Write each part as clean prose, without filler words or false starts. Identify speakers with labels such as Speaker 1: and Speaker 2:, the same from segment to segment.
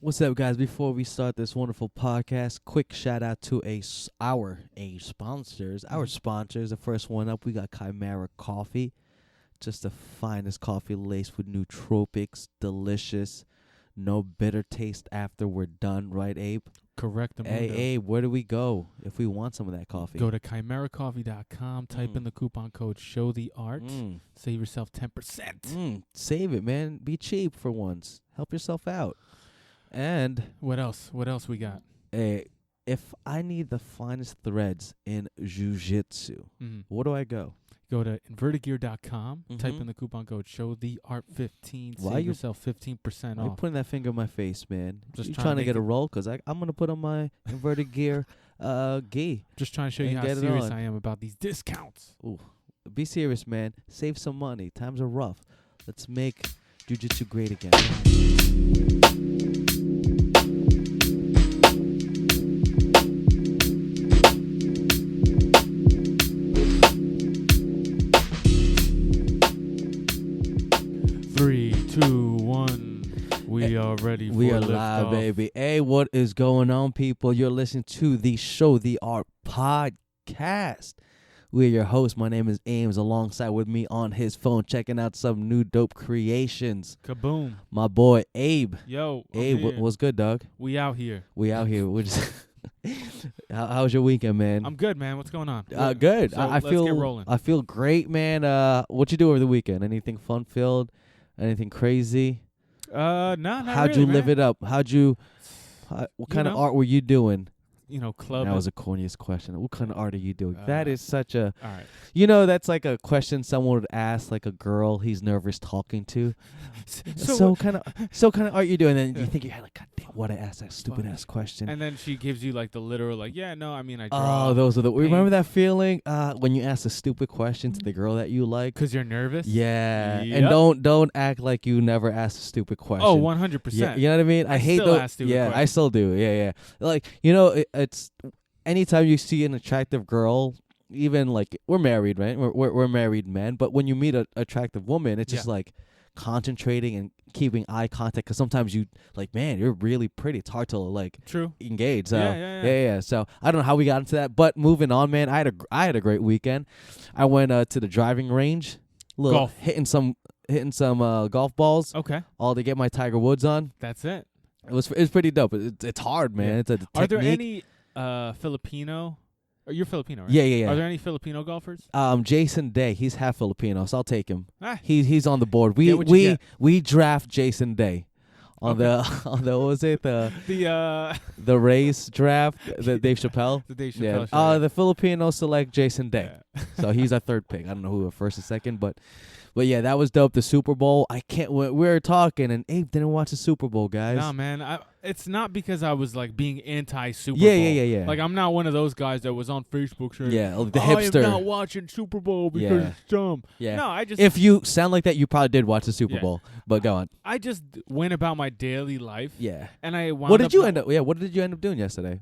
Speaker 1: What's up, guys? Before we start this wonderful podcast, quick shout out to our sponsors. Our sponsors. The first one up, we got Chimera Coffee, just the finest coffee laced with nootropics, delicious, no bitter taste after we're done. Right, Abe?
Speaker 2: Correct.
Speaker 1: Hey, Abe, where do we go if we want some of that coffee?
Speaker 2: Go to chimeracoffee.com, type in the coupon code SHOWTHEART, save yourself 10%.
Speaker 1: Save it, man. Be cheap for once. Help yourself out. And
Speaker 2: what else? What else we got?
Speaker 1: If I need the finest threads in jiu-jitsu, where do I go?
Speaker 2: Go to invertedgear.com, type in the coupon code SHOWTHEART15, save yourself 15% off.
Speaker 1: Why are you putting that finger in my face, man?
Speaker 2: Just
Speaker 1: you trying to get a roll? Because I'm going to put on my Inverted Gear gi.
Speaker 2: Just trying to show you how serious I am about these discounts.
Speaker 1: Ooh, be serious, man. Save some money. Times are rough. Let's make jiu-jitsu great again.
Speaker 2: 3, 2, 1. We are ready for
Speaker 1: We are
Speaker 2: lift
Speaker 1: live,
Speaker 2: off.
Speaker 1: baby. Hey, what is going on, people? You're listening to the Show the Art podcast. We're your hosts. My name is Ames. Alongside with me on his phone, checking out some new dope creations.
Speaker 2: Kaboom.
Speaker 1: My boy, Abe.
Speaker 2: Yo,
Speaker 1: Abe, what's good, dog?
Speaker 2: We out here.
Speaker 1: We out here. We're just How was your weekend, man?
Speaker 2: I'm good, man. What's going on?
Speaker 1: Good.
Speaker 2: So
Speaker 1: I
Speaker 2: let's
Speaker 1: feel
Speaker 2: get rolling.
Speaker 1: I feel great, man. What you do over the weekend? Anything fun filled? Anything crazy?
Speaker 2: No, not
Speaker 1: How'd
Speaker 2: really,
Speaker 1: you live
Speaker 2: man.
Speaker 1: it up? What kind of art were you doing?
Speaker 2: Club.
Speaker 1: That was the corniest question. What kind of art are you doing? That is such a,
Speaker 2: all right.
Speaker 1: That's like a question someone would ask like a girl he's nervous talking to.
Speaker 2: So
Speaker 1: So kind of art you doing? And then you think you're like, God damn, why I asked that stupid ass question?
Speaker 2: And then she gives you like the literal, like, yeah, no, I mean, I draw.
Speaker 1: Oh, those are the.
Speaker 2: paint.
Speaker 1: Remember that feeling when you ask a stupid question to the girl that you like?
Speaker 2: 'Cause you're nervous.
Speaker 1: Yeah,
Speaker 2: Yep.
Speaker 1: and don't act like you never asked a stupid question.
Speaker 2: Oh, 100%.
Speaker 1: Yeah, you know what I mean? I hate
Speaker 2: still
Speaker 1: those.
Speaker 2: ask stupid
Speaker 1: Yeah, I
Speaker 2: questions.
Speaker 1: still do. Yeah. Like it's anytime you see an attractive girl, even like we're married, right? We're married men, but when you meet an attractive woman, it's just like concentrating and keeping eye contact. Because sometimes you like, man, you're really pretty. It's hard to like
Speaker 2: True.
Speaker 1: engage. So
Speaker 2: Yeah.
Speaker 1: So I don't know how we got into that, but moving on, man. I had a great weekend. I went to the driving range,
Speaker 2: Golf.
Speaker 1: hitting some golf balls.
Speaker 2: Okay.
Speaker 1: All to get my Tiger Woods on.
Speaker 2: That's it.
Speaker 1: It's pretty dope. It's hard, man.
Speaker 2: Yeah.
Speaker 1: It's a
Speaker 2: Are there
Speaker 1: technique.
Speaker 2: any Filipino? You're Filipino, right?
Speaker 1: Yeah.
Speaker 2: Are there any Filipino golfers?
Speaker 1: Jason Day, he's half Filipino, so I'll take him.
Speaker 2: Ah.
Speaker 1: He's on the board.
Speaker 2: Get what you get.
Speaker 1: We draft Jason Day on the what was it the race draft the Dave Chappelle.
Speaker 2: The Dave Chappelle show.
Speaker 1: The Filipinos select Jason Day,
Speaker 2: Yeah.
Speaker 1: so he's our third pick. I don't know who first or second, but yeah, that was dope. The Super Bowl. I can't. We were talking, and Abe didn't watch the Super Bowl, guys.
Speaker 2: Nah, man. It's not because I was like being anti-Super
Speaker 1: Yeah,
Speaker 2: Bowl.
Speaker 1: yeah.
Speaker 2: Like I'm not one of those guys that was on Facebook saying,
Speaker 1: Yeah, like the
Speaker 2: I
Speaker 1: hipster.
Speaker 2: am not watching Super Bowl because
Speaker 1: Yeah.
Speaker 2: it's dumb.
Speaker 1: Yeah.
Speaker 2: No, I just
Speaker 1: If you sound like that, you probably did watch the Super
Speaker 2: Yeah.
Speaker 1: Bowl. But go on.
Speaker 2: I just went about my daily life.
Speaker 1: Yeah.
Speaker 2: And I wound
Speaker 1: What did you
Speaker 2: not-
Speaker 1: end up? Yeah. What did you end up doing yesterday?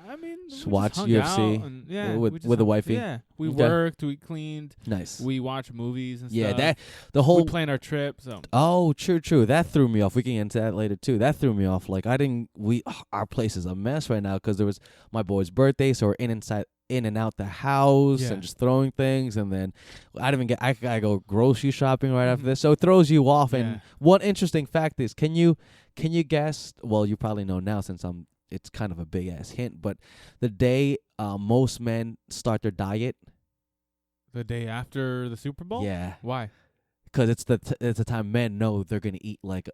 Speaker 2: I mean,
Speaker 1: Just
Speaker 2: we
Speaker 1: watch
Speaker 2: hung
Speaker 1: UFC
Speaker 2: out and,
Speaker 1: with
Speaker 2: we just
Speaker 1: the
Speaker 2: hung-
Speaker 1: wifey?
Speaker 2: Yeah, we
Speaker 1: Okay.
Speaker 2: worked, we cleaned,
Speaker 1: Nice.
Speaker 2: we watched movies and
Speaker 1: Yeah.
Speaker 2: stuff.
Speaker 1: That the
Speaker 2: we
Speaker 1: whole.
Speaker 2: planned our trip. So
Speaker 1: Oh, true. That threw me off. We can get into that later too. That threw me off. Like our place is a mess right now because there was my boy's birthday, so we're in and out the house
Speaker 2: Yeah.
Speaker 1: and just throwing things, and then I gotta go grocery shopping right after this, so it throws you off. And
Speaker 2: Yeah.
Speaker 1: one interesting fact is, can you guess? Well, you probably know now since it's kind of a big ass hint, but the day most men start their diet,
Speaker 2: the day after the Super Bowl.
Speaker 1: yeah,
Speaker 2: Why?
Speaker 1: because it's the time men know they're gonna eat like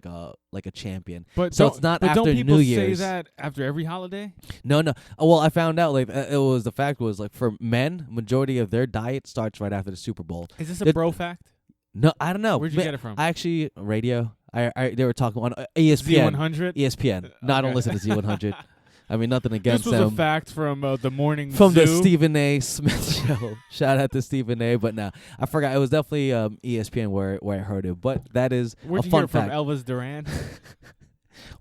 Speaker 1: a champion.
Speaker 2: But
Speaker 1: So
Speaker 2: don't-
Speaker 1: it's not
Speaker 2: but
Speaker 1: after
Speaker 2: don't people
Speaker 1: New
Speaker 2: say
Speaker 1: Year's.
Speaker 2: that after every holiday?
Speaker 1: No. Well, I found out like the fact was like for men, majority of their diet starts right after the Super Bowl.
Speaker 2: Is this a
Speaker 1: It-
Speaker 2: bro fact?
Speaker 1: No, I don't know.
Speaker 2: Where'd you get it from?
Speaker 1: I actually radio. They were talking on ESPN.
Speaker 2: Z100.
Speaker 1: ESPN. No, I don't
Speaker 2: Okay.
Speaker 1: listen to Z100. I mean, nothing
Speaker 2: This
Speaker 1: against
Speaker 2: was
Speaker 1: them.
Speaker 2: a fact from the morning
Speaker 1: From
Speaker 2: zoo.
Speaker 1: the Stephen A. Smith show. Shout out to Stephen A. But no, I forgot. It was definitely ESPN where I heard it. But that is
Speaker 2: Where'd
Speaker 1: a
Speaker 2: you
Speaker 1: fun
Speaker 2: hear it from?
Speaker 1: fact.
Speaker 2: Elvis Duran.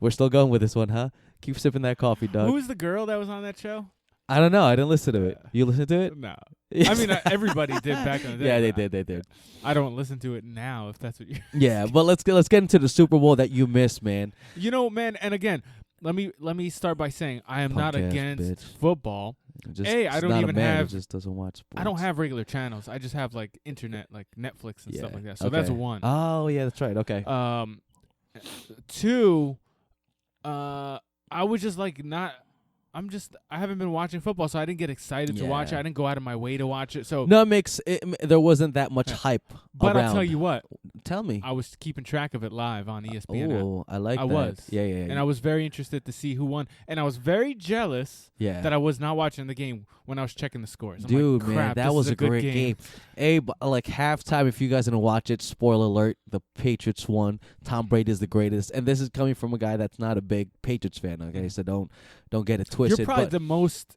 Speaker 1: We're still going with this one, huh? Keep sipping that coffee, dog.
Speaker 2: Who was the girl that was on that show?
Speaker 1: I don't know. I didn't listen to it. You listened to it?
Speaker 2: No. I mean, everybody did back in the day.
Speaker 1: Yeah, they did. They did.
Speaker 2: I don't listen to it now, if that's what you're
Speaker 1: Yeah, but let's get into the Super Bowl that you missed, man.
Speaker 2: You know, man, and again, let me start by saying I am not against football. I don't even have.
Speaker 1: Just doesn't watch sports.
Speaker 2: I don't have regular channels. I just have like internet, like Netflix and stuff like that. So that's one.
Speaker 1: Oh yeah, that's right. Okay.
Speaker 2: 2, I was just like not. I haven't been watching football, so I didn't get excited to watch it. I didn't go out of my way to watch it. So
Speaker 1: no, there wasn't that much hype.
Speaker 2: But
Speaker 1: around.
Speaker 2: I'll tell you what.
Speaker 1: Tell me.
Speaker 2: I was keeping track of it live on ESPN.
Speaker 1: Oh, I like that.
Speaker 2: I was.
Speaker 1: Yeah.
Speaker 2: And I was very interested to see who won. And I was very jealous that I was not watching the game when I was checking the scores. I'm
Speaker 1: Dude,
Speaker 2: like,
Speaker 1: man, that was a great game. Hey, like halftime, if you guys didn't watch it, spoiler alert, the Patriots won. Tom Brady is the greatest. And this is coming from a guy that's not a big Patriots fan, okay? So don't get it twisted.
Speaker 2: You're probably the most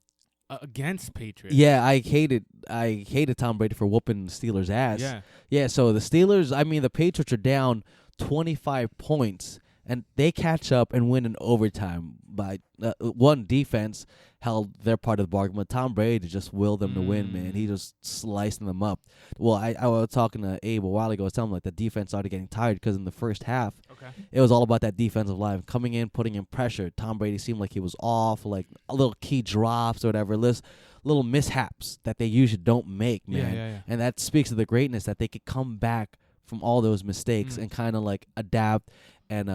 Speaker 2: against Patriots.
Speaker 1: Yeah, I hated Tom Brady for whooping the Steelers' ass. Yeah, so the Steelers, the Patriots are down 25 points, and they catch up and win in overtime by one defense held their part of the bargain, but Tom Brady just willed them to win, man. He just slicing them up. Well, I was talking to Abe a while ago. I was telling him, like, the defense started getting tired because in the first half, it was all about that defensive line coming in, putting in pressure. Tom Brady seemed like he was off, like a little key drops or whatever, little mishaps that they usually don't make, man.
Speaker 2: Yeah.
Speaker 1: And that speaks to the greatness that they could come back from all those mistakes and kind of like adapt and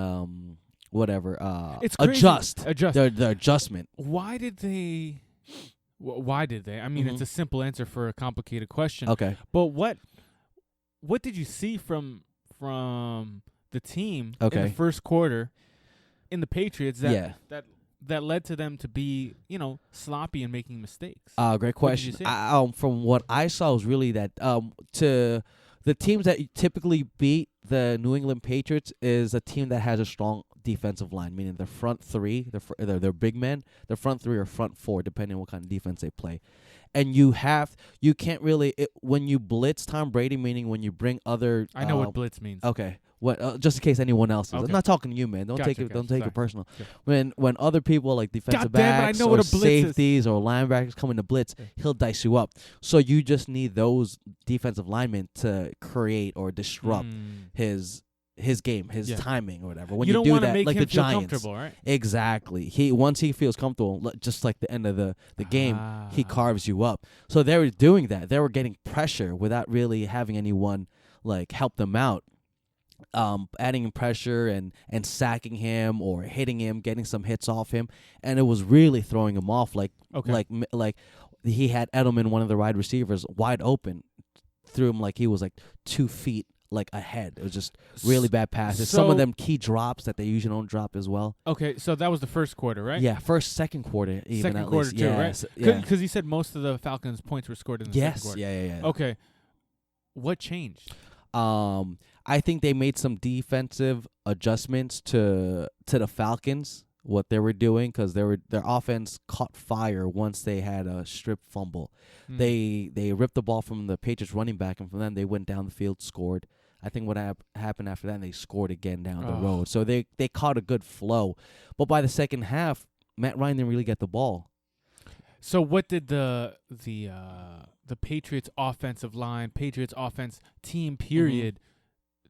Speaker 2: it's
Speaker 1: adjust
Speaker 2: their
Speaker 1: adjustment.
Speaker 2: Why did they? I mean, it's a simple answer for a complicated question.
Speaker 1: Okay,
Speaker 2: but what did you see from the team in the first quarter in the Patriots that led to them to be, sloppy and making mistakes?
Speaker 1: Great question. From what I saw was really that to the teams that typically beat the New England Patriots is a team that has a strong defensive line, meaning their front three, they're big men, their front three or front four, depending on what kind of defense they play. And you can't really, when you blitz Tom Brady, meaning when you bring other.
Speaker 2: I know what blitz means.
Speaker 1: Okay. What? Just in case anyone else is.
Speaker 2: Okay.
Speaker 1: I'm not talking to you, man. Don't take it personal.
Speaker 2: Okay.
Speaker 1: When other people like defensive backs or safeties or linebackers come in to blitz, he'll dice you up. So you just need those defensive linemen to create or disrupt his game, his timing or whatever. When you
Speaker 2: don't
Speaker 1: do
Speaker 2: wanna
Speaker 1: that,
Speaker 2: make
Speaker 1: like
Speaker 2: him
Speaker 1: the
Speaker 2: feel
Speaker 1: Giants,
Speaker 2: comfortable, right?
Speaker 1: Exactly. Once he feels comfortable, just like the end of the game, he carves you up. So they were doing that. They were getting pressure without really having anyone like help them out. Adding pressure and sacking him or hitting him, getting some hits off him, and it was really throwing him off. Like he had Edelman, one of the wide receivers, wide open, threw him like he was like 2 feet like ahead. It was just really bad passes. Some of them key drops that they usually don't drop as well.
Speaker 2: Okay, so that was the first quarter, right?
Speaker 1: Yeah, second quarter, even
Speaker 2: second
Speaker 1: at
Speaker 2: quarter
Speaker 1: least.
Speaker 2: too,
Speaker 1: yeah,
Speaker 2: right? Because you said most of the Falcons' points were scored in the second quarter.
Speaker 1: Yeah.
Speaker 2: Okay, what changed?
Speaker 1: I think they made some defensive adjustments to the Falcons, what they were doing, because their offense caught fire once they had a strip fumble. They ripped the ball from the Patriots running back, and from then they went down the field, scored. I think what happened after that, they scored again down the road. So they caught a good flow. But by the second half, Matt Ryan didn't really get the ball.
Speaker 2: So what did the Patriots offensive line, Patriots offense team period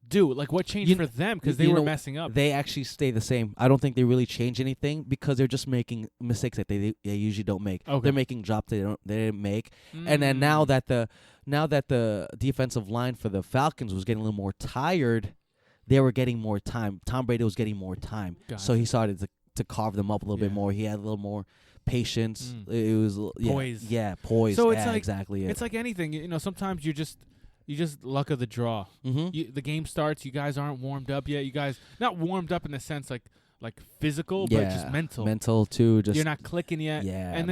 Speaker 2: do? Like, what changed for them? Because they were messing up.
Speaker 1: They actually stay the same. I don't think they really change anything because they're just making mistakes that they usually don't make.
Speaker 2: Okay.
Speaker 1: They're making drops they didn't make. And then now that the defensive line for the Falcons was getting a little more tired, they were getting more time. Tom Brady was getting more time. So he started to carve them up a little bit more. He had a little more patience. It was
Speaker 2: poise.
Speaker 1: Yeah, poise.
Speaker 2: So it's like
Speaker 1: exactly it.
Speaker 2: It's like anything. Sometimes you just luck of the draw. The game starts. You guys aren't warmed up yet. You guys not warmed up in the sense like physical, but just mental.
Speaker 1: Mental too. Just
Speaker 2: you're not clicking yet.
Speaker 1: Yeah,
Speaker 2: and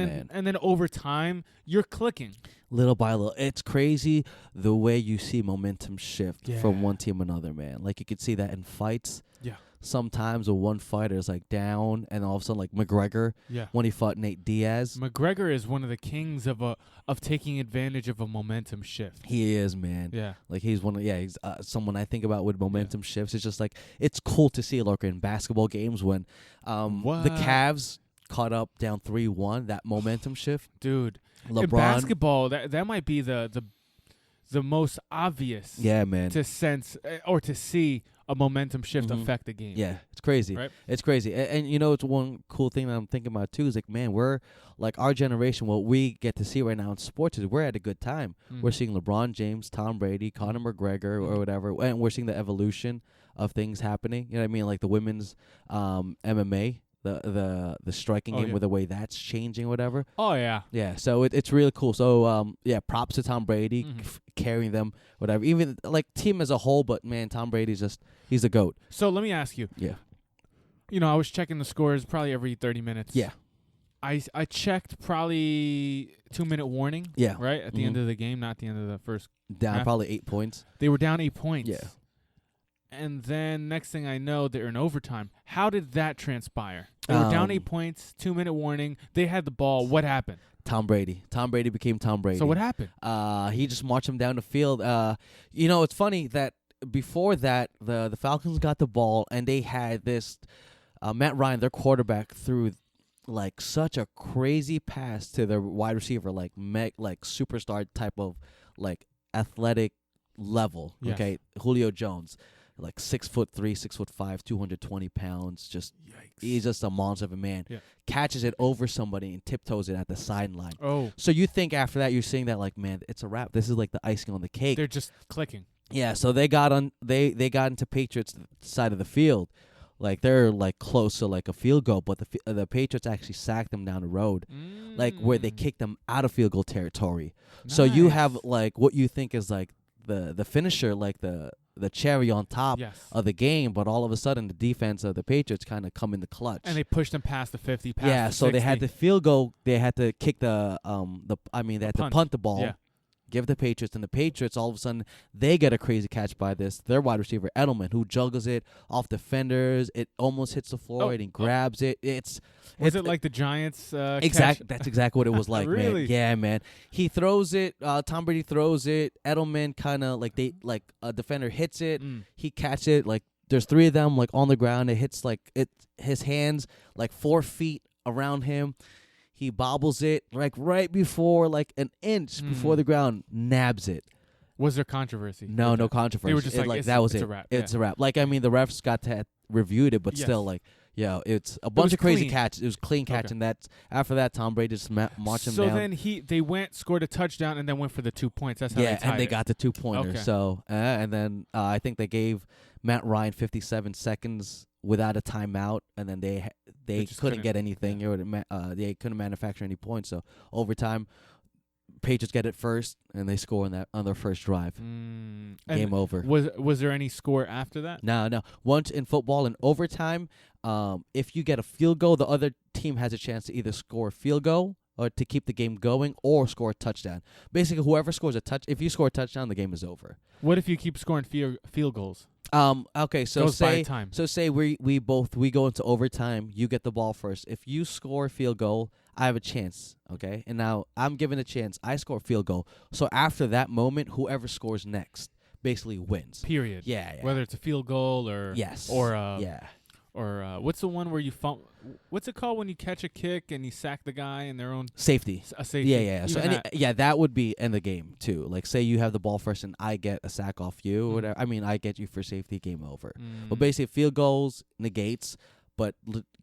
Speaker 2: then over time you're clicking.
Speaker 1: Little by little. It's crazy the way you see momentum shift from one team to another, man. Like you could see that in fights.
Speaker 2: Yeah.
Speaker 1: Sometimes when one fighter is like down, and all of a sudden, like McGregor, when he fought Nate Diaz.
Speaker 2: McGregor is one of the kings of taking advantage of a momentum shift.
Speaker 1: He is, man.
Speaker 2: Yeah,
Speaker 1: like he's he's someone I think about with momentum shifts. It's just like it's cool to see, like in basketball games when the Cavs caught up down 3-1. That momentum shift,
Speaker 2: dude.
Speaker 1: LeBron.
Speaker 2: In basketball, that might be the most obvious.
Speaker 1: Yeah, man.
Speaker 2: To sense or to see a momentum shift affect the game.
Speaker 1: Yeah, it's crazy.
Speaker 2: Right?
Speaker 1: It's crazy. And you know, it's one cool thing that I'm thinking about too is like, man, we're like our generation. What we get to see right now in sports is we're at a good time. We're seeing LeBron James, Tom Brady, Conor McGregor, or whatever, and we're seeing the evolution of things happening. You know what I mean? Like the women's MMA. The striking game with the way that's changing, or whatever.
Speaker 2: Oh yeah,
Speaker 1: yeah. So it's really cool. So props to Tom Brady carrying them, whatever. Even like team as a whole, but man, Tom Brady's he's the GOAT.
Speaker 2: So let me ask you.
Speaker 1: Yeah.
Speaker 2: You know, I was checking the scores probably every 30 minutes.
Speaker 1: Yeah.
Speaker 2: I checked probably 2-minute warning.
Speaker 1: Yeah.
Speaker 2: Right at the end of the game, not the end of the first.
Speaker 1: Down
Speaker 2: half.
Speaker 1: probably 8 points.
Speaker 2: They were down 8 points.
Speaker 1: Yeah.
Speaker 2: And then next thing I know, they're in overtime. How did that transpire? They were down 8 points, 2-minute warning. They had the ball. What happened?
Speaker 1: Tom Brady. Tom Brady became Tom Brady.
Speaker 2: So what happened?
Speaker 1: He just marched him down the field. You know, it's funny that before that, the Falcons got the ball, and they had this Matt Ryan, their quarterback, threw like such a crazy pass to their wide receiver, like superstar type of like athletic level.
Speaker 2: Yes.
Speaker 1: Okay, Julio Jones. Like 6'3", 6'5", 220 pounds. Just
Speaker 2: yikes.
Speaker 1: He's just a monster of a man.
Speaker 2: Yeah.
Speaker 1: Catches it over somebody and tiptoes it at the sideline.
Speaker 2: Oh,
Speaker 1: so you think after that you're seeing that like, man, it's a wrap. This is like the icing on the cake.
Speaker 2: they're just clicking.
Speaker 1: Yeah. So they got into Patriots side of the field, like they're like close to like a field goal, but the Patriots actually sacked them down the road, like where they kicked them out of field goal territory.
Speaker 2: Nice.
Speaker 1: So you have like what you think is like the finisher, like the cherry on top of the game, but all of a sudden the defense of the Patriots kind of come in the clutch.
Speaker 2: And they pushed them past the 50, past
Speaker 1: yeah,
Speaker 2: the
Speaker 1: so
Speaker 2: 60.
Speaker 1: they had the field goal, they had to kick they had to punt the ball, give the Patriots, and the Patriots all of a sudden they get a crazy catch by their wide receiver Edelman, who juggles it off defenders. It almost hits the floor and he grabs it.
Speaker 2: Was it like the Giants
Speaker 1: catch?
Speaker 2: That's
Speaker 1: exactly what it was like.
Speaker 2: Really?
Speaker 1: Man. Yeah, man. He throws it, Tom Brady throws it, Edelman kind of like a defender hits it, he catches it, like there's 3 of them like on the ground. It hits like his hands like 4 feet around him. He bobbles it like right before, like an inch before the ground, nabs it.
Speaker 2: Was there controversy?
Speaker 1: No controversy.
Speaker 2: They were just like
Speaker 1: that was
Speaker 2: it's
Speaker 1: it.
Speaker 2: A wrap.
Speaker 1: It's a wrap. Like, I mean, the refs got to reviewed it, but still, like, it's a bunch of crazy catches. It was clean catch, and after that, Tom Brady just marched him down.
Speaker 2: So then they scored a touchdown, and then went for the 2 points. That's how they tied
Speaker 1: and they
Speaker 2: it.
Speaker 1: got the 2-pointer.
Speaker 2: Okay.
Speaker 1: So, and then I think they gave Matt Ryan 57 seconds without a timeout, and then they couldn't get anything. They couldn't manufacture any points. So overtime, Patriots get it first, and they score on their first drive. Game over.
Speaker 2: Was there any score after that?
Speaker 1: No. Once in football, in overtime, if you get a field goal, the other team has a chance to either score a field goal or to keep the game going, or score a touchdown. Basically, whoever scores if you score a touchdown, the game is over.
Speaker 2: What if you keep scoring field goals?
Speaker 1: Okay, so say we go into overtime, you get the ball first. If you score a field goal, I have a chance, okay? And now I'm given a chance. I score a field goal. So after that moment, whoever scores next basically wins.
Speaker 2: Period.
Speaker 1: Yeah.
Speaker 2: Whether it's a field goal or or what's the one where you what's it called when you catch a kick and you sack the guy in their own
Speaker 1: safety?
Speaker 2: A safety.
Speaker 1: Yeah. So that would be in the game too. Like, say you have the ball first and I get a sack off you or whatever. I mean, I get you for safety, game over. But basically, field goals negates, but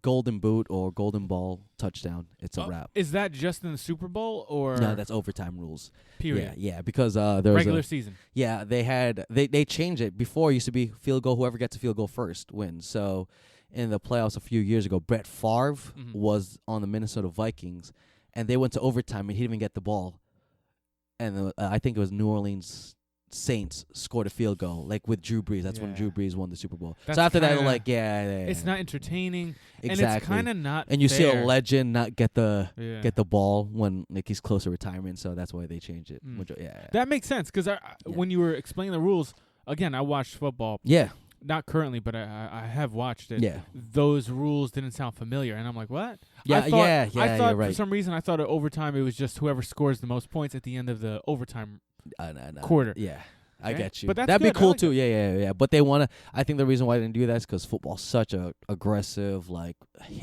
Speaker 1: golden boot or golden ball touchdown, it's a wrap.
Speaker 2: Is that just in the Super Bowl or
Speaker 1: no? That's overtime rules.
Speaker 2: Period.
Speaker 1: Yeah, because there's
Speaker 2: regular season.
Speaker 1: Yeah, they changed it. Before it used to be field goal. Whoever gets a field goal first wins. So in the playoffs a few years ago, Brett Favre was on the Minnesota Vikings, and they went to overtime, and he didn't even get the ball. And I think it was New Orleans Saints scored a field goal, like with Drew Brees. That's when Drew Brees won the Super Bowl. So after that, like, it's
Speaker 2: not entertaining.
Speaker 1: Exactly.
Speaker 2: And it's kind of not
Speaker 1: and you
Speaker 2: fair.
Speaker 1: see a legend not get the ball when like he's close to retirement, so that's why they changed it.
Speaker 2: That makes sense, because when you were explaining the rules, again, I watched football.
Speaker 1: Yeah.
Speaker 2: Not currently, but I have watched it.
Speaker 1: Yeah.
Speaker 2: Those rules didn't sound familiar, and I'm like, what?
Speaker 1: Yeah,
Speaker 2: I thought
Speaker 1: you're right.
Speaker 2: For some reason, I thought at overtime it was just whoever scores the most points at the end of the overtime
Speaker 1: No.
Speaker 2: quarter.
Speaker 1: Yeah. I get you.
Speaker 2: But
Speaker 1: that'd be cool too. Yeah. But they want to. I think the reason why they didn't do that is because football's such a aggressive, like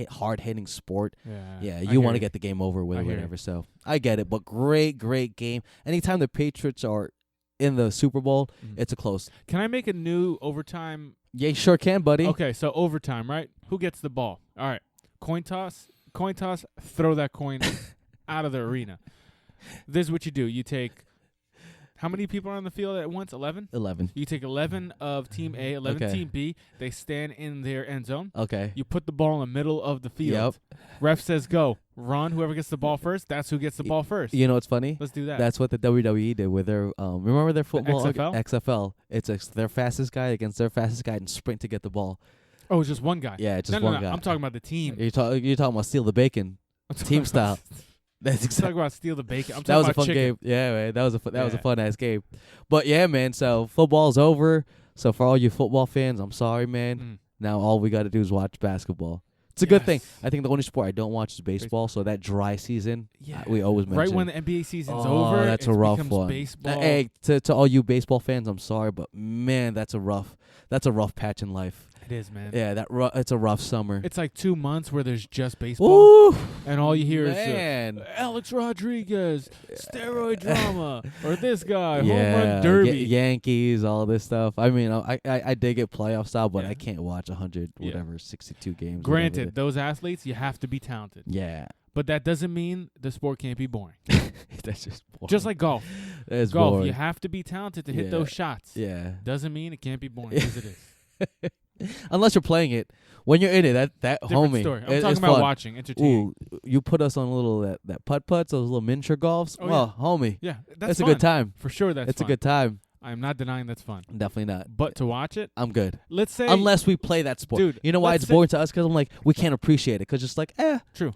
Speaker 1: hard hitting sport. Yeah. You want to get the game over with or whatever. So I get it. But great game. Anytime the Patriots are in the Super Bowl, it's a close.
Speaker 2: Can I make a new overtime?
Speaker 1: Yeah, you sure can, buddy.
Speaker 2: Okay, so overtime, right? Who gets the ball? All right, coin toss. Throw that coin out of the arena. This is what you do. You take. How many people are on the field at once? 11?
Speaker 1: 11.
Speaker 2: You take 11 of Team A, 11 Team B. They stand in their end zone.
Speaker 1: Okay.
Speaker 2: You put the ball in the middle of the field. Yep. Ref says go. Run. Whoever gets the ball first, that's who gets the ball first.
Speaker 1: You know what's funny?
Speaker 2: Let's do that.
Speaker 1: That's what the WWE did with their, remember their football?
Speaker 2: The XFL?
Speaker 1: XFL. It's their fastest guy against their fastest guy and sprint to get the ball.
Speaker 2: Oh, it's just one guy?
Speaker 1: Yeah, it's just one guy.
Speaker 2: I'm talking about the team.
Speaker 1: You're talking about steal the bacon. Team style. That's exactly.
Speaker 2: Talking about steal the bacon. I'm
Speaker 1: that
Speaker 2: talking
Speaker 1: was a
Speaker 2: about
Speaker 1: fun
Speaker 2: chicken.
Speaker 1: game. Yeah, man. That was a fun ass game. But yeah, man. So football's over. So for all you football fans, I'm sorry, man. Now all we got to do is watch basketball. It's a good thing. I think the only sport I don't watch is baseball. So that dry season, we always mention.
Speaker 2: Right when the NBA season's over,
Speaker 1: that's a rough one.
Speaker 2: Baseball.
Speaker 1: Hey, to all you baseball fans, I'm sorry, but man, that's a rough patch in life.
Speaker 2: It is, man.
Speaker 1: Yeah, it's a rough summer.
Speaker 2: It's like 2 months where there's just baseball.
Speaker 1: Ooh,
Speaker 2: and all you hear is
Speaker 1: Alex
Speaker 2: Rodriguez, steroid drama, or this guy, home run derby.
Speaker 1: Yankees, all this stuff. I mean, I dig it playoff style, but I can't watch 62 games.
Speaker 2: Granted, those athletes, you have to be talented.
Speaker 1: Yeah.
Speaker 2: But that doesn't mean the sport can't be boring.
Speaker 1: That's just boring.
Speaker 2: Just like golf.
Speaker 1: That's
Speaker 2: golf,
Speaker 1: boring.
Speaker 2: You have to be talented to hit those shots.
Speaker 1: Yeah.
Speaker 2: Doesn't mean it can't be boring, because it is.
Speaker 1: Unless you're playing it. When you're in it, that
Speaker 2: different
Speaker 1: homie.
Speaker 2: Story. I'm talking about
Speaker 1: fun.
Speaker 2: watching, entertaining.
Speaker 1: Ooh, you put us on a little that putt-putts, those little miniature golfs. Homie.
Speaker 2: Yeah,
Speaker 1: that's
Speaker 2: fun.
Speaker 1: a good time.
Speaker 2: For sure, that's
Speaker 1: a good time.
Speaker 2: I'm not denying that's fun.
Speaker 1: Definitely not.
Speaker 2: But to watch it,
Speaker 1: I'm good.
Speaker 2: Let's say
Speaker 1: unless we play that sport.
Speaker 2: Dude,
Speaker 1: you know why it's boring to us? Because I'm like, we can't appreciate it. Because just like,
Speaker 2: True.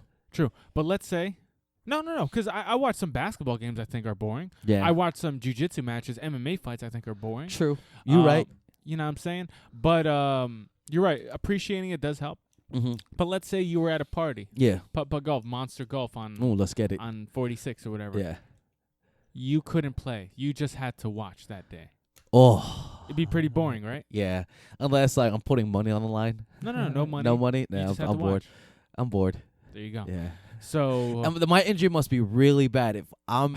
Speaker 2: But let's say, no. Because I watch some basketball games I think are boring.
Speaker 1: Yeah.
Speaker 2: I watch some jiu-jitsu matches, MMA fights I think are boring.
Speaker 1: True. You're right.
Speaker 2: You know what I'm saying? But you're right. Appreciating it does help.
Speaker 1: Mm-hmm.
Speaker 2: But let's say you were at a party.
Speaker 1: Yeah.
Speaker 2: Putt golf, monster golf on.
Speaker 1: Oh, let's get it.
Speaker 2: On 46 or whatever.
Speaker 1: Yeah.
Speaker 2: You couldn't play. You just had to watch that day.
Speaker 1: Oh.
Speaker 2: It'd be pretty boring, right?
Speaker 1: Yeah. Unless like I'm putting money on the line.
Speaker 2: No money.
Speaker 1: No money. No, I'm bored. I'm bored.
Speaker 2: There you go.
Speaker 1: Yeah.
Speaker 2: So
Speaker 1: my injury must be really bad if I'm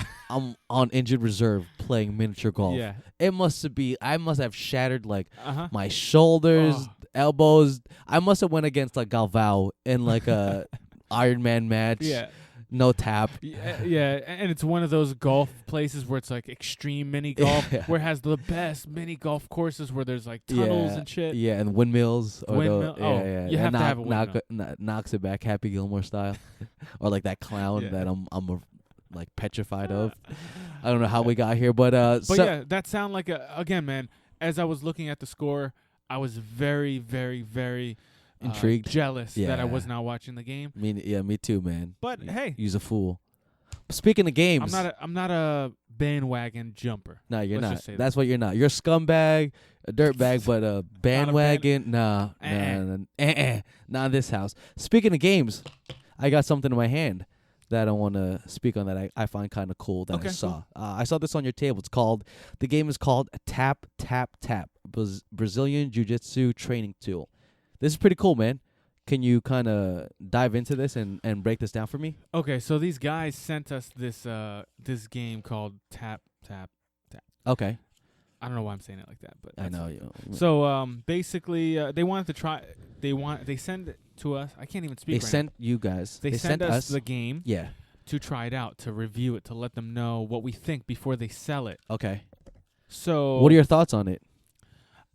Speaker 1: on injured reserve playing miniature golf.
Speaker 2: Yeah.
Speaker 1: It must be. I must have shattered like my shoulders, elbows. I must have went against like Galvao in like a Iron Man match.
Speaker 2: Yeah.
Speaker 1: No tap.
Speaker 2: Yeah, and it's one of those golf places where it's like extreme mini golf, where it has the best mini golf courses where there's like tunnels and shit.
Speaker 1: Yeah, and windmills.
Speaker 2: Yeah. You have to have a windmill.
Speaker 1: Knocks it back, Happy Gilmore style, or like that clown that I'm like petrified of. I don't know how we got here, but
Speaker 2: yeah, that sound like again, man. As I was looking at the score, I was very, very, very
Speaker 1: intrigued,
Speaker 2: jealous that I was not watching the game.
Speaker 1: Me too, man.
Speaker 2: But hey,
Speaker 1: you's a fool. Speaking of games,
Speaker 2: I'm not a bandwagon jumper.
Speaker 1: No, you're not. That's what you're not. You're a scumbag, a dirtbag, but a bandwagon. Nah, not in this house. Speaking of games, I got something in my hand that I want to speak on that I find kind of cool that I saw. Cool. I saw this on your table. The game is called Tap Tap Tap, Brazilian Jiu-Jitsu training tool. This is pretty cool, man. Can you kind of dive into this and break this down for me?
Speaker 2: Okay, so these guys sent us this game called Tap Tap Tap.
Speaker 1: Okay.
Speaker 2: I don't know why I'm saying it like that, but
Speaker 1: I know.
Speaker 2: So basically, they wanted to try. They send it to us. I can't even speak.
Speaker 1: They sent you guys.
Speaker 2: They sent us the game.
Speaker 1: Yeah.
Speaker 2: To try it out, to review it, to let them know what we think before they sell it.
Speaker 1: Okay.
Speaker 2: So,
Speaker 1: what are your thoughts on it?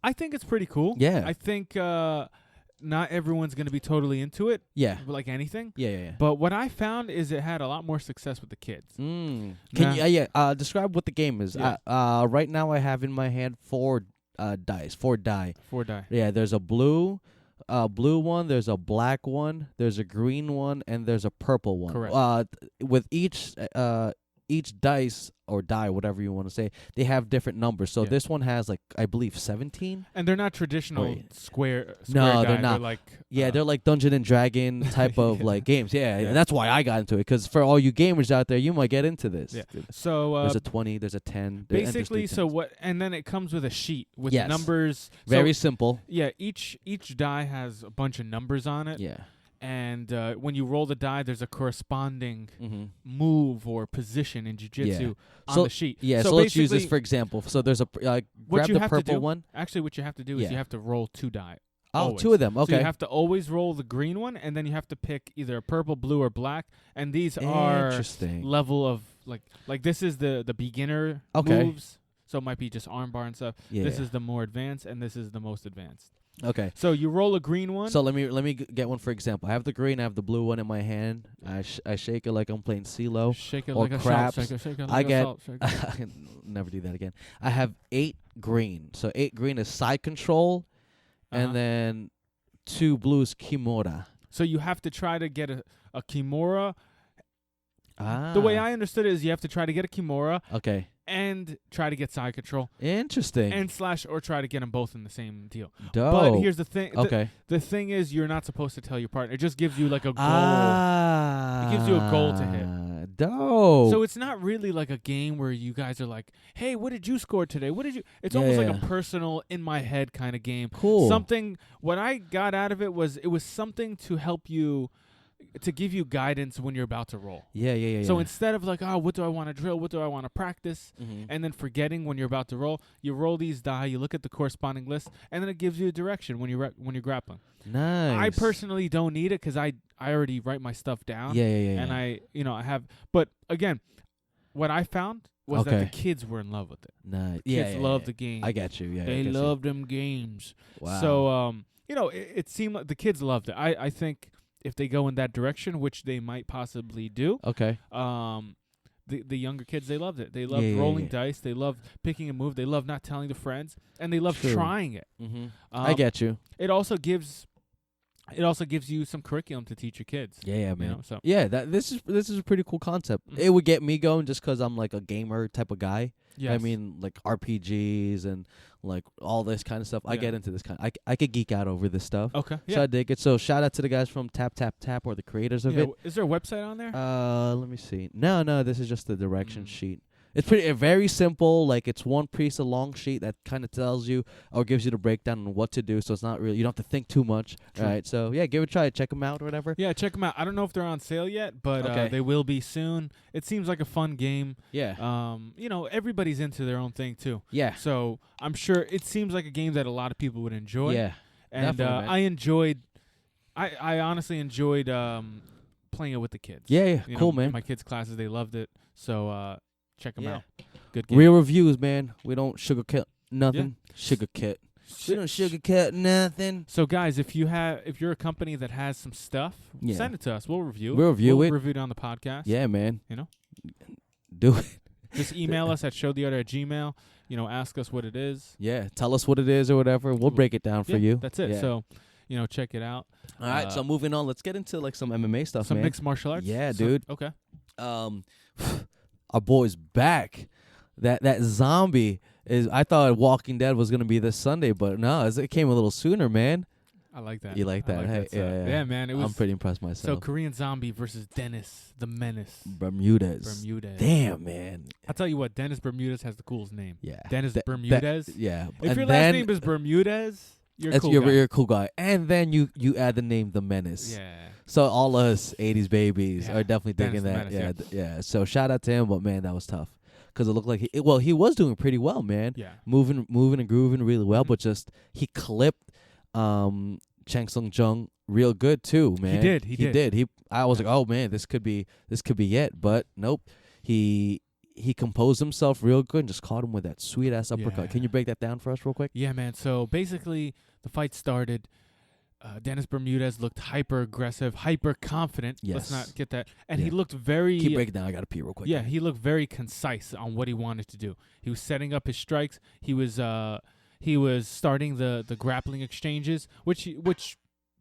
Speaker 2: I think it's pretty cool.
Speaker 1: Yeah.
Speaker 2: I think not everyone's going to be totally into it.
Speaker 1: Yeah.
Speaker 2: Like anything.
Speaker 1: Yeah.
Speaker 2: But what I found is it had a lot more success with the kids.
Speaker 1: Can you describe what the game is?
Speaker 2: Yeah.
Speaker 1: Right now I have in my hand four die. Yeah, there's a blue one, there's a black one, there's a green one, and there's a purple one.
Speaker 2: Correct.
Speaker 1: With each each dice or die, whatever you want to say, they have different numbers. So this one has like I believe 17.
Speaker 2: And they're not traditional square
Speaker 1: no,
Speaker 2: die.
Speaker 1: They're not.
Speaker 2: They're like
Speaker 1: they're like Dungeon and Dragon type of like games. Yeah, and that's why I got into it, because for all you gamers out there, you might get into this.
Speaker 2: Yeah. So
Speaker 1: there's a 20, there's a 10.
Speaker 2: Basically, so what? And then it comes with a sheet with numbers.
Speaker 1: Very simple.
Speaker 2: Yeah, each die has a bunch of numbers on it.
Speaker 1: Yeah.
Speaker 2: And when you roll the die, there's a corresponding move or position in jiu-jitsu on the sheet.
Speaker 1: Yeah, so let's use this for example. So there's a grab the purple one.
Speaker 2: Actually, what you have to do is you have to roll 2 die.
Speaker 1: Oh,
Speaker 2: always.
Speaker 1: 2 of them. Okay.
Speaker 2: So you have to always roll the green one, and then you have to pick either a purple, blue, or black. And these are level of like this is the beginner moves. So it might be just armbar and stuff. Yeah. This is the more advanced, and this is the most advanced.
Speaker 1: Okay.
Speaker 2: So you roll a green one.
Speaker 1: So let me get one for example. I have the green. I have the blue one in my hand. I shake it like I'm playing CeeLo.
Speaker 2: Shake it
Speaker 1: or
Speaker 2: like
Speaker 1: craps.
Speaker 2: a salt. Shake it
Speaker 1: I
Speaker 2: like
Speaker 1: get.
Speaker 2: a salt.
Speaker 1: I can never do that again. I have 8 green. So 8 green is side control, and then 2 blues Kimura.
Speaker 2: So you have to try to get a Kimura. The way I understood it is you have to try to get a Kimura.
Speaker 1: Okay.
Speaker 2: And try to get side control.
Speaker 1: Interesting.
Speaker 2: And slash or try to get them both in the same deal.
Speaker 1: Dope.
Speaker 2: But here's the thing.
Speaker 1: Okay.
Speaker 2: The thing is, you're not supposed to tell your partner. It just gives you like a goal. It gives you a goal to hit.
Speaker 1: Dope.
Speaker 2: So it's not really like a game where you guys are like, hey, what did you score today? What did you? It's almost like a personal, in my head kind of game.
Speaker 1: Cool.
Speaker 2: What I got out of it was something to help you, to give you guidance when you're about to roll.
Speaker 1: Yeah.
Speaker 2: So instead of like, what do I want to drill? What do I want to practice? And then forgetting when you're about to roll, you roll these die, you look at the corresponding list, and then it gives you a direction when you're grappling.
Speaker 1: Nice.
Speaker 2: I personally don't need it because I already write my stuff down.
Speaker 1: Yeah.
Speaker 2: And I have. But again, what I found was that the kids were in love with it.
Speaker 1: Nice.
Speaker 2: Kids love the game.
Speaker 1: I got you. Yeah.
Speaker 2: They love them games.
Speaker 1: Wow.
Speaker 2: So it seemed like the kids loved it. I think if they go in that direction, which they might possibly do.
Speaker 1: Okay.
Speaker 2: The younger kids, they loved it. They loved rolling dice. They loved picking a move. They loved not telling the friends, and they loved trying it.
Speaker 1: I get you.
Speaker 2: It also gives you some curriculum to teach your kids.
Speaker 1: Yeah, man.
Speaker 2: You know, so
Speaker 1: this is a pretty cool concept. It would get me going just because I'm like a gamer type of guy. Yes. I mean, like RPGs and like all this kind of stuff. I get into this kind. I could geek out over this stuff.
Speaker 2: Okay.
Speaker 1: So I dig it. So shout out to the guys from Tap Tap Tap, or the creators of it.
Speaker 2: Is there a website on there?
Speaker 1: Let me see. No, this is just the direction sheet. It's very simple. Like it's one piece of long sheet that kind of tells you or gives you the breakdown on what to do. So it's not really, you don't have to think too much. True. Right. So yeah, give it a try. Check them out or whatever.
Speaker 2: Yeah, check them out. I don't know if they're on sale yet, but they will be soon. It seems like a fun game.
Speaker 1: Yeah.
Speaker 2: Everybody's into their own thing too.
Speaker 1: Yeah.
Speaker 2: So I'm sure it seems like a game that a lot of people would enjoy.
Speaker 1: Yeah.
Speaker 2: And I honestly enjoyed playing it with the kids.
Speaker 1: Yeah. Cool, man.
Speaker 2: In my kids' classes, they loved it. So check them out. Good game.
Speaker 1: Real reviews, man. We don't sugarcoat nothing. Yeah. We don't sugarcoat nothing.
Speaker 2: So guys, if you're a company that has some stuff, send it to us. We'll review it.
Speaker 1: We'll review
Speaker 2: it on the podcast.
Speaker 1: Yeah, man.
Speaker 2: Do it. Just email us at showtheother@gmail.com. Ask us what it is.
Speaker 1: Yeah, tell us what it is or whatever. We'll break it down for you.
Speaker 2: That's it. Yeah. So, check it out.
Speaker 1: All right, so moving on. Let's get into like some MMA stuff,
Speaker 2: some mixed martial arts?
Speaker 1: Yeah, dude.
Speaker 2: Okay.
Speaker 1: Our boy's back. That zombie is. I thought Walking Dead was gonna be this Sunday, but no, it came a little sooner, man.
Speaker 2: I like that.
Speaker 1: You like that? Hey,
Speaker 2: yeah, man.
Speaker 1: I'm pretty impressed myself.
Speaker 2: So Korean Zombie versus Dennis the Menace
Speaker 1: Bermudez. Damn, man.
Speaker 2: I'll tell you what, Dennis Bermudez has the coolest name.
Speaker 1: Yeah.
Speaker 2: Dennis Bermudez.
Speaker 1: Yeah.
Speaker 2: If your last name is Bermudez, you're a cool guy.
Speaker 1: You're a cool guy. And then you add the name The Menace.
Speaker 2: Yeah.
Speaker 1: So all us 80s babies are definitely thinking that.
Speaker 2: Menace,
Speaker 1: yeah. So shout out to him, but man, that was tough. Because it looked like he was doing pretty well, man.
Speaker 2: Yeah.
Speaker 1: Moving and grooving really well, but just he clipped Chang Sung Jung real good too, man.
Speaker 2: He did.
Speaker 1: I was like, oh man, this could be it, but nope. He composed himself real good and just caught him with that sweet ass uppercut.
Speaker 2: Yeah.
Speaker 1: Can you break that down for us real quick?
Speaker 2: Yeah, man. So basically, the fight started. Dennis Bermudez looked hyper aggressive, hyper confident.
Speaker 1: Yes.
Speaker 2: Let's not get that. And he looked very.
Speaker 1: Keep breaking down. I gotta pee real quick.
Speaker 2: Yeah, he looked very concise on what he wanted to do. He was setting up his strikes. He was starting the grappling exchanges, which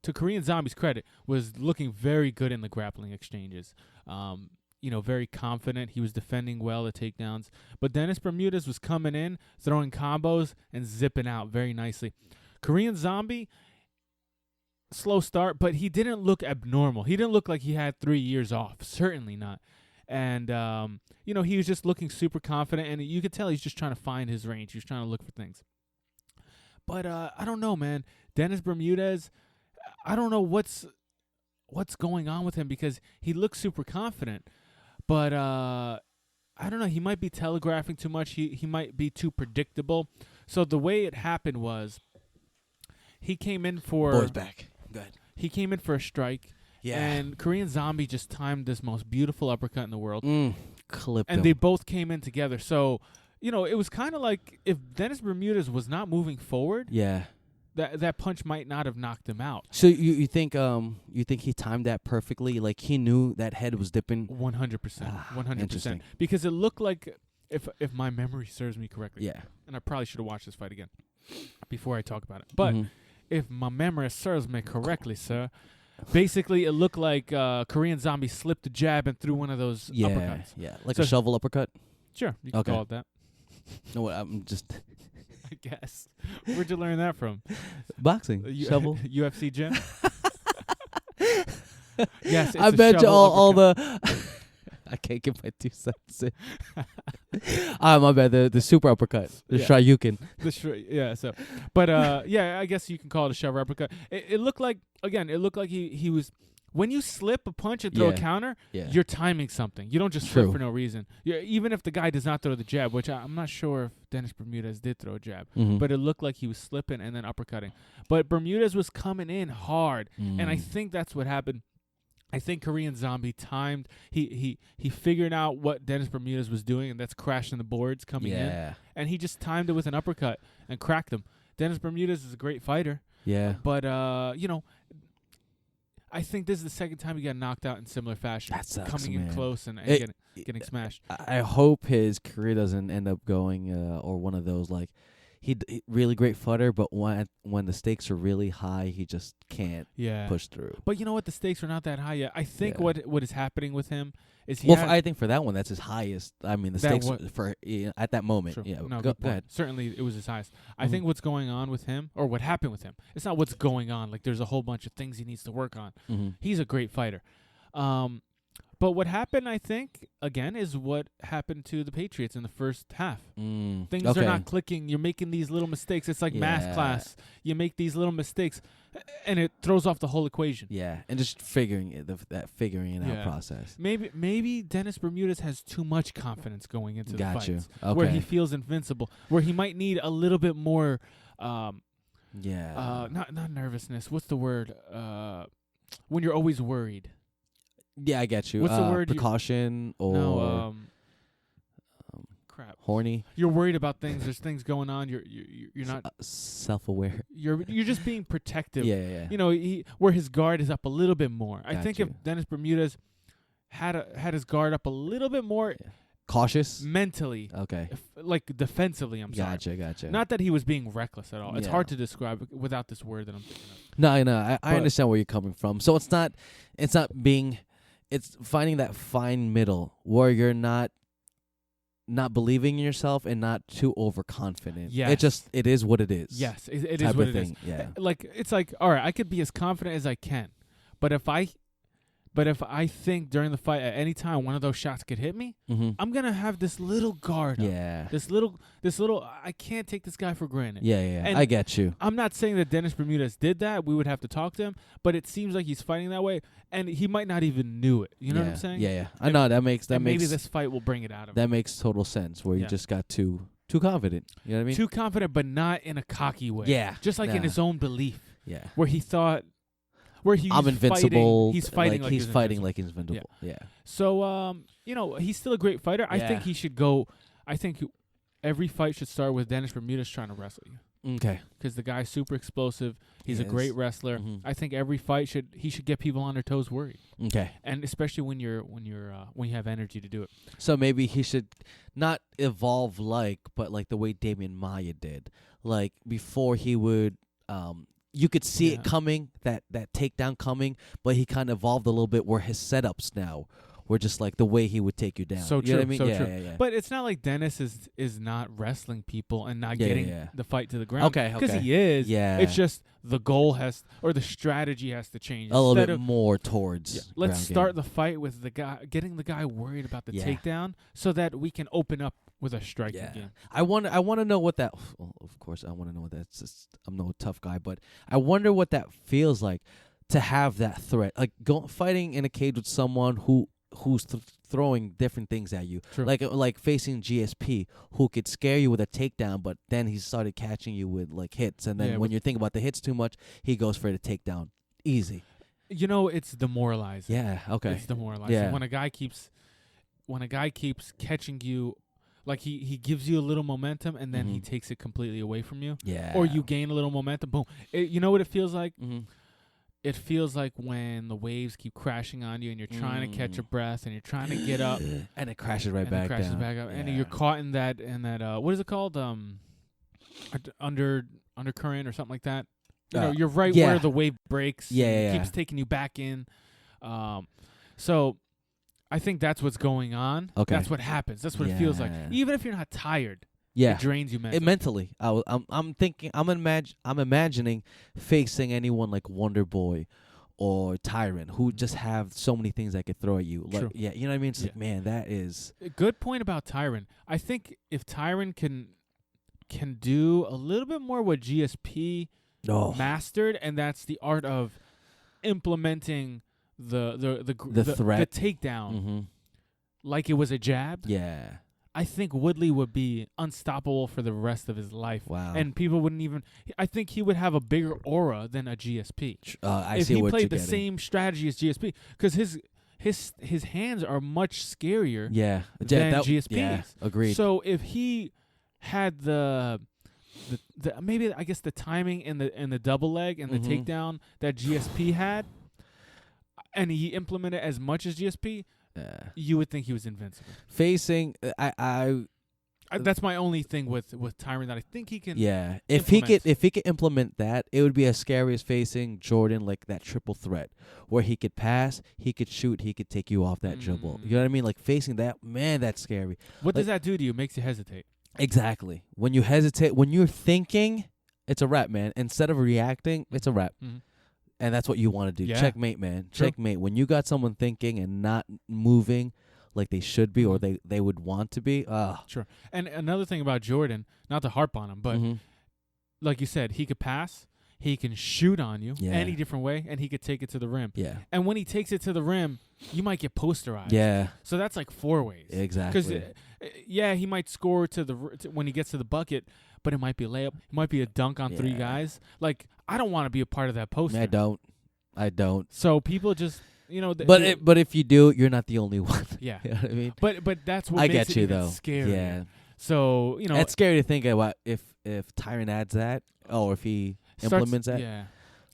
Speaker 2: to Korean Zombie's credit was looking very good in the grappling exchanges. very confident. He was defending well the takedowns. But Dennis Bermudez was coming in, throwing combos, and zipping out very nicely. Korean Zombie, slow start, but he didn't look abnormal. He didn't look like he had 3 years off. Certainly not. And, he was just looking super confident, and you could tell he's just trying to find his range. He was trying to look for things. But I don't know, man. Dennis Bermudez, I don't know what's going on with him because he looks super confident. But I don't know. He might be telegraphing too much. He might be too predictable. So the way it happened was he came in for...
Speaker 1: Boys back. Good.
Speaker 2: He came in for a strike. Yeah. And Korean Zombie just timed this most beautiful uppercut in the world.
Speaker 1: Clipped
Speaker 2: and
Speaker 1: him.
Speaker 2: They both came in together. So, it was kind of like if Dennis Bermudez was not moving forward, that punch might not have knocked him out.
Speaker 1: So you think he timed that perfectly? Like he knew that head was dipping?
Speaker 2: 100%. 100%. Because it looked like, if my memory serves me correctly, and I probably should have watched this fight again before I talk about it. But if my memory serves me correctly, sir, basically it looked like Korean Zombie slipped a jab and threw one of those uppercuts.
Speaker 1: Yeah, like a shovel uppercut?
Speaker 2: Sure, you can call it that.
Speaker 1: No, I'm just...
Speaker 2: I guess. Where'd you learn that from?
Speaker 1: Boxing. Shovel.
Speaker 2: UFC gym? Yes, it's
Speaker 1: I bet you all the... I can't get my 2 cents in. My bad. The super uppercut. The Shoryuken.
Speaker 2: So, but I guess you can call it a shove uppercut. It looked like, again, he was... When you slip a punch and throw a counter, you're timing something. You don't just slip for no reason. Even if the guy does not throw the jab, which I'm not sure if Dennis Bermudez did throw a jab, but it looked like he was slipping and then uppercutting. But Bermudez was coming in hard, and I think that's what happened. I think Korean Zombie timed. He figured out what Dennis Bermudez was doing, and that's crashing the boards coming in. And he just timed it with an uppercut and cracked him. Dennis Bermudez is a great fighter. Yeah. But, I think this is the second time he got knocked out in similar fashion.
Speaker 1: That sucks,
Speaker 2: coming
Speaker 1: in
Speaker 2: close and getting smashed.
Speaker 1: I hope his career doesn't end up going or one of those like he really great fighter, but when the stakes are really high, he just can't push through.
Speaker 2: But you know what? The stakes are not that high yet. I think what is happening with him is
Speaker 1: I think for that one, that's his highest. I mean, the stakes for at that moment.
Speaker 2: True.
Speaker 1: Yeah,
Speaker 2: no, go ahead. Certainly, it was his highest. I think what's going on with him, or what happened with him, it's not what's going on. Like there's a whole bunch of things he needs to work on. He's a great fighter. But what happened, I think, again, is what happened to the Patriots in the first half. Things are not clicking. You're making these little mistakes. It's like math class. You make these little mistakes, and it throws off the whole equation.
Speaker 1: Yeah, and just figuring it out process.
Speaker 2: Maybe Dennis Bermudez has too much confidence going into the fights, where he feels invincible, where he might need a little bit more. Not nervousness. What's the word? When you're always worried.
Speaker 1: Yeah, I get you.
Speaker 2: What's the word?
Speaker 1: Precaution or
Speaker 2: crap.
Speaker 1: Horny.
Speaker 2: You're worried about things. There's things going on. You're not
Speaker 1: self-aware.
Speaker 2: You're just being protective.
Speaker 1: Yeah.
Speaker 2: Where his guard is up a little bit more. I think if Dennis Bermudez had his guard up a little bit more,
Speaker 1: cautious
Speaker 2: mentally.
Speaker 1: Okay.
Speaker 2: Like defensively. I'm sorry.
Speaker 1: Gotcha.
Speaker 2: Not that he was being reckless at all. It's hard to describe without this word that I'm thinking of.
Speaker 1: No. I understand where you're coming from. So it's not being. It's finding that fine middle where you're not believing in yourself and not too overconfident. Yeah, it is what it is.
Speaker 2: Yes, it is what it is.
Speaker 1: Yeah,
Speaker 2: it's like all right, I could be as confident as I can, but if I think during the fight at any time one of those shots could hit me, I'm gonna have this little guard.
Speaker 1: Yeah,
Speaker 2: up. This little. I can't take this guy for granted.
Speaker 1: Yeah. And I get you.
Speaker 2: I'm not saying that Dennis Bermudez did that. We would have to talk to him, but it seems like he's fighting that way, and he might not even knew it. You know what I'm saying?
Speaker 1: Yeah. I know that makes
Speaker 2: maybe this fight will bring it out of him.
Speaker 1: That makes total sense. Where you just got too confident. You know what I mean?
Speaker 2: Too confident, but not in a cocky way.
Speaker 1: Yeah,
Speaker 2: just like in his own belief.
Speaker 1: Yeah,
Speaker 2: where he thought.
Speaker 1: I'm invincible.
Speaker 2: He's fighting
Speaker 1: like he's invincible. Yeah.
Speaker 2: So he's still a great fighter. I think he should go. I think every fight should start with Dennis Bermudez trying to wrestle you.
Speaker 1: Okay.
Speaker 2: Because the guy's super explosive. He's a great wrestler. I think every fight he should get people on their toes worried.
Speaker 1: Okay.
Speaker 2: And especially when you have energy to do it.
Speaker 1: So maybe he should not evolve but like the way Damian Maia did. Like before he would you could see it coming, that takedown coming, but he kind of evolved a little bit where his setups now, were just like the way he would take you down.
Speaker 2: So
Speaker 1: you
Speaker 2: true.
Speaker 1: Know what I mean?
Speaker 2: So
Speaker 1: yeah,
Speaker 2: true.
Speaker 1: Yeah.
Speaker 2: But it's not like Dennis is not wrestling people and not getting the fight to the ground.
Speaker 1: Okay.
Speaker 2: Because he is.
Speaker 1: Yeah.
Speaker 2: It's just the goal or the strategy has to change.
Speaker 1: A little bit more towards.
Speaker 2: Let's start the fight with getting the guy worried about the takedown, so that we can open up with a striking game.
Speaker 1: I want to know what that. Well, of course, I want to know what that's. I'm no tough guy, but I wonder what that feels like to have that threat, like fighting in a cage with someone who's throwing different things at you.
Speaker 2: True.
Speaker 1: Like facing GSP, who could scare you with a takedown, but then he started catching you with like hits, and then when you think about the hits too much, he goes for the takedown easy.
Speaker 2: It's demoralizing.
Speaker 1: Yeah. Okay.
Speaker 2: It's demoralizing.
Speaker 1: Yeah.
Speaker 2: When a guy keeps catching you, like he gives you a little momentum and then he takes it completely away from you.
Speaker 1: Yeah.
Speaker 2: Or you gain a little momentum. Boom. You know what it feels like?
Speaker 1: Mm-hmm.
Speaker 2: It feels like when the waves keep crashing on you and you're trying to catch your breath and you're trying to get up
Speaker 1: and it crashes right back down.
Speaker 2: Back up, and you're caught in that what is it called? Undercurrent or something like that. You're right where the wave breaks.
Speaker 1: Yeah.
Speaker 2: Keeps taking you back in. So I think that's what's going on.
Speaker 1: Okay.
Speaker 2: That's what happens. That's what it feels like. Even if you're not tired.
Speaker 1: Yeah,
Speaker 2: it drains you mentally.
Speaker 1: I'm thinking. I'm imagining facing anyone like Wonder Boy or Tyrant, who just have so many things that could throw at you. Like, you know what I mean? It's like, man, that is
Speaker 2: a good point about Tyrant. I think if Tyrant can do a little bit more what GSP mastered, and that's the art of implementing the threat, the takedown, like it was a jab.
Speaker 1: Yeah.
Speaker 2: I think Woodley would be unstoppable for the rest of his life.
Speaker 1: Wow.
Speaker 2: And people wouldn't even... I think he would have a bigger aura than a GSP.
Speaker 1: If he played
Speaker 2: the same strategy as GSP. Because his hands are much scarier than GSP's.
Speaker 1: Yeah, agreed.
Speaker 2: So if he had the maybe, I guess, the timing and the double leg and the takedown that GSP had, and he implemented as much as GSP... you would think he was invincible.
Speaker 1: Facing,
Speaker 2: that's my only thing with Tyrant, that I think he can.
Speaker 1: Yeah, if he could implement that, it would be as scary as facing Jordan, like that triple threat where he could pass, he could shoot, he could take you off that dribble. You know what I mean? Like facing that, man, that's scary.
Speaker 2: What does that do to you? It makes you hesitate.
Speaker 1: Exactly. When you hesitate, when you're thinking, it's a wrap, man. Instead of reacting, it's a wrap. And that's what you want to do. Yeah. Checkmate, man. True. Checkmate. When you got someone thinking and not moving like they should be or they would want to be.
Speaker 2: Sure. And another thing about Jordan, not to harp on him, but like you said, he could pass, he can shoot on you any different way, and he could take it to the rim.
Speaker 1: Yeah.
Speaker 2: And when he takes it to the rim, you might get posterized.
Speaker 1: Yeah.
Speaker 2: So that's like 4 ways.
Speaker 1: Exactly.
Speaker 2: Because, he might score when he gets to the bucket, but it might be a layup. It might be a dunk on 3 guys. Like, I don't want to be a part of that poster.
Speaker 1: I don't.
Speaker 2: So people just,
Speaker 1: but if you do, you're not the only one.
Speaker 2: Yeah.
Speaker 1: You know what I mean?
Speaker 2: But that's what makes it even scary.
Speaker 1: Yeah.
Speaker 2: So,
Speaker 1: it's scary to think about if Tyron adds that, or if he implements that.
Speaker 2: Yeah.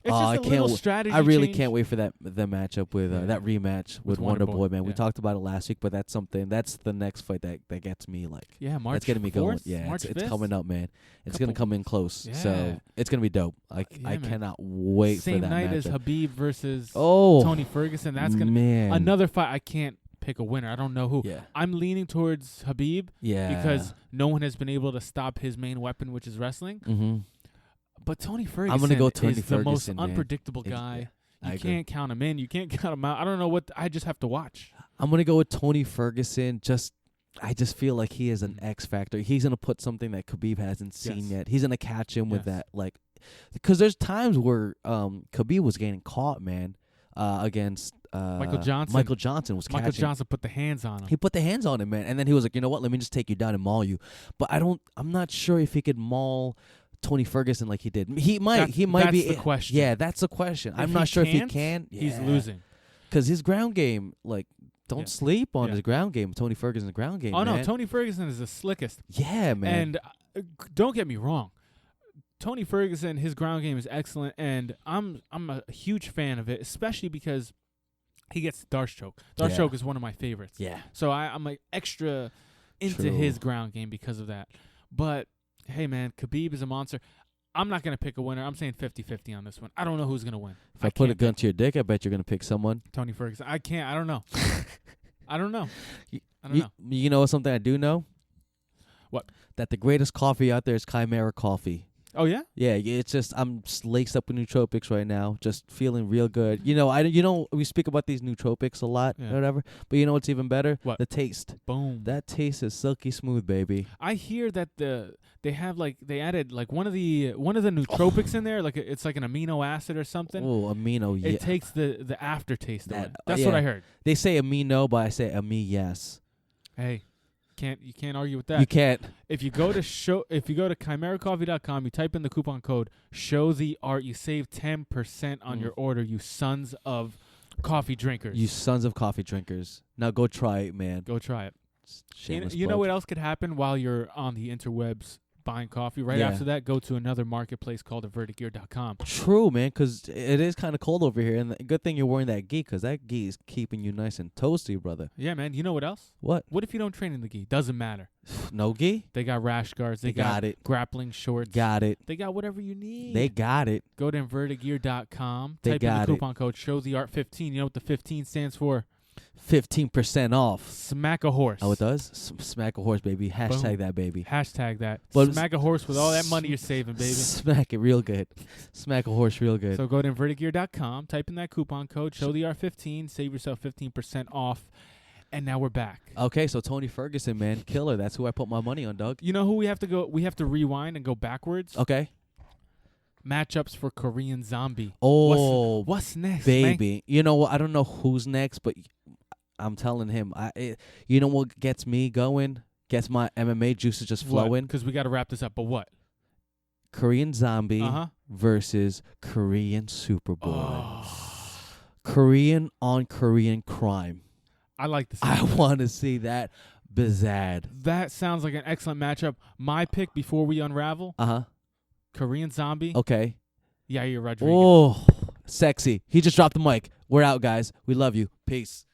Speaker 2: It's just a little strategy
Speaker 1: I really
Speaker 2: change.
Speaker 1: Can't wait for the matchup with that rematch with Wonder Boy, man. We talked about it last week, but that's the next fight that gets me like.
Speaker 2: Yeah, March.
Speaker 1: That's getting me going. Yeah,
Speaker 2: March
Speaker 1: it's coming up, man. It's gonna come in close,
Speaker 2: yeah.
Speaker 1: so it's gonna be dope. I cannot wait for that.
Speaker 2: Same night
Speaker 1: matchup.
Speaker 2: as Habib versus Tony Ferguson. That's gonna another fight. I can't pick a winner. I don't know who.
Speaker 1: Yeah.
Speaker 2: I'm leaning towards Habib.
Speaker 1: Yeah.
Speaker 2: Because no one has been able to stop his main weapon, which is wrestling.
Speaker 1: Mm-hmm.
Speaker 2: But Tony Ferguson
Speaker 1: I'm gonna go Tony
Speaker 2: is
Speaker 1: Ferguson,
Speaker 2: the most
Speaker 1: man.
Speaker 2: unpredictable guy. You
Speaker 1: agree.
Speaker 2: can't count him in. You can't count him out. I don't know what. I just have to watch.
Speaker 1: I'm gonna go with Tony Ferguson. I just feel like he is an X factor. He's gonna put something that Khabib hasn't seen yet. He's gonna catch him with that, like, because there's times where Khabib was getting caught, man, against
Speaker 2: Michael Johnson.
Speaker 1: Michael Johnson was catching.
Speaker 2: Michael Johnson put the hands on him.
Speaker 1: He put the hands on him, man, and then he was like, you know what? Let me just take you down and maul you. But I'm not sure if he could maul Tony Ferguson like he did. He might.
Speaker 2: That's
Speaker 1: be.
Speaker 2: The question.
Speaker 1: Yeah, that's the question. I'm not sure if he can.
Speaker 2: He's losing.
Speaker 1: Because his ground game, like, don't sleep on his ground game. Tony Ferguson's ground game.
Speaker 2: Oh
Speaker 1: man.
Speaker 2: no, Tony Ferguson is the slickest.
Speaker 1: Yeah, man.
Speaker 2: And don't get me wrong, Tony Ferguson, his ground game is excellent, and I'm a huge fan of it, especially because he gets Darce choke is one of my favorites.
Speaker 1: Yeah.
Speaker 2: So I'm like extra into his ground game because of that. But hey, man, Khabib is a monster. I'm not going to pick a winner. I'm saying 50-50 on this one. I don't know who's going to win.
Speaker 1: If I put a gun to your dick, I bet you're going to pick someone.
Speaker 2: Tony Ferguson. I can't. I don't know. I don't know.
Speaker 1: You know something I do know?
Speaker 2: What?
Speaker 1: That the greatest coffee out there is Chimera coffee.
Speaker 2: Oh yeah?
Speaker 1: Yeah, it's just I'm laced up with nootropics right now, just feeling real good. We speak about these nootropics a lot or whatever, but you know what's even better?
Speaker 2: What?
Speaker 1: The taste.
Speaker 2: Boom.
Speaker 1: That taste is silky smooth, baby.
Speaker 2: I hear that they added like one of the nootropics in there, like it's like an amino acid or something.
Speaker 1: Oh, amino. Yeah.
Speaker 2: It takes the aftertaste away. That's what I heard.
Speaker 1: They say amino, but I say yes.
Speaker 2: Hey. You can't argue with that.
Speaker 1: You can't.
Speaker 2: If you go to chimeracoffee.com, you type in the coupon code Show the Art, you save 10% on your order, you sons of coffee drinkers.
Speaker 1: You sons of coffee drinkers. Now go try it, man.
Speaker 2: Go try it.
Speaker 1: You
Speaker 2: know what else could happen while you're on the interwebs buying coffee? Right after that, go to another marketplace called verdigear.com.
Speaker 1: True, man, because it is kind of cold over here. And good thing you're wearing that gi, because that gi is keeping you nice and toasty, brother.
Speaker 2: Yeah, man. You know what else?
Speaker 1: What?
Speaker 2: What if you don't train in the gi? Doesn't matter.
Speaker 1: No gi?
Speaker 2: They got rash guards. They got it. Grappling shorts.
Speaker 1: Got it.
Speaker 2: They got whatever you need.
Speaker 1: They got it.
Speaker 2: Go to verdigear.com.
Speaker 1: Type
Speaker 2: in the coupon code ShowTheArt15. You know what the 15 stands for?
Speaker 1: 15% off.
Speaker 2: Smack a horse.
Speaker 1: Oh, it does? Smack a horse, baby. Hashtag
Speaker 2: Boom.
Speaker 1: that, baby.
Speaker 2: Hashtag that.
Speaker 1: But
Speaker 2: smack a horse with all that money you're saving, baby.
Speaker 1: Smack it real good. Smack a horse real good.
Speaker 2: So go to verdigear.com, type in that coupon code, ShowTheArt15, save yourself 15% off, and now we're back.
Speaker 1: Okay, so Tony Ferguson, man, killer. That's who I put my money on, Doug.
Speaker 2: You know who we have to go? We have to rewind and go backwards.
Speaker 1: Okay.
Speaker 2: Matchups for Korean Zombie.
Speaker 1: Oh,
Speaker 2: what's next,
Speaker 1: baby?
Speaker 2: Man?
Speaker 1: You know what? I don't know who's next, but I'm telling him. You know what gets me going? Gets my MMA juices just flowing?
Speaker 2: Because we got to wrap this up. But what?
Speaker 1: Korean Zombie versus Korean Superbowl. Oh. Korean on Korean crime.
Speaker 2: I like this.
Speaker 1: I want to see that bizad.
Speaker 2: That sounds like an excellent matchup. My pick before we unravel. Korean Zombie.
Speaker 1: Okay.
Speaker 2: Yair Rodriguez.
Speaker 1: Oh, sexy. He just dropped the mic. We're out, guys. We love you. Peace.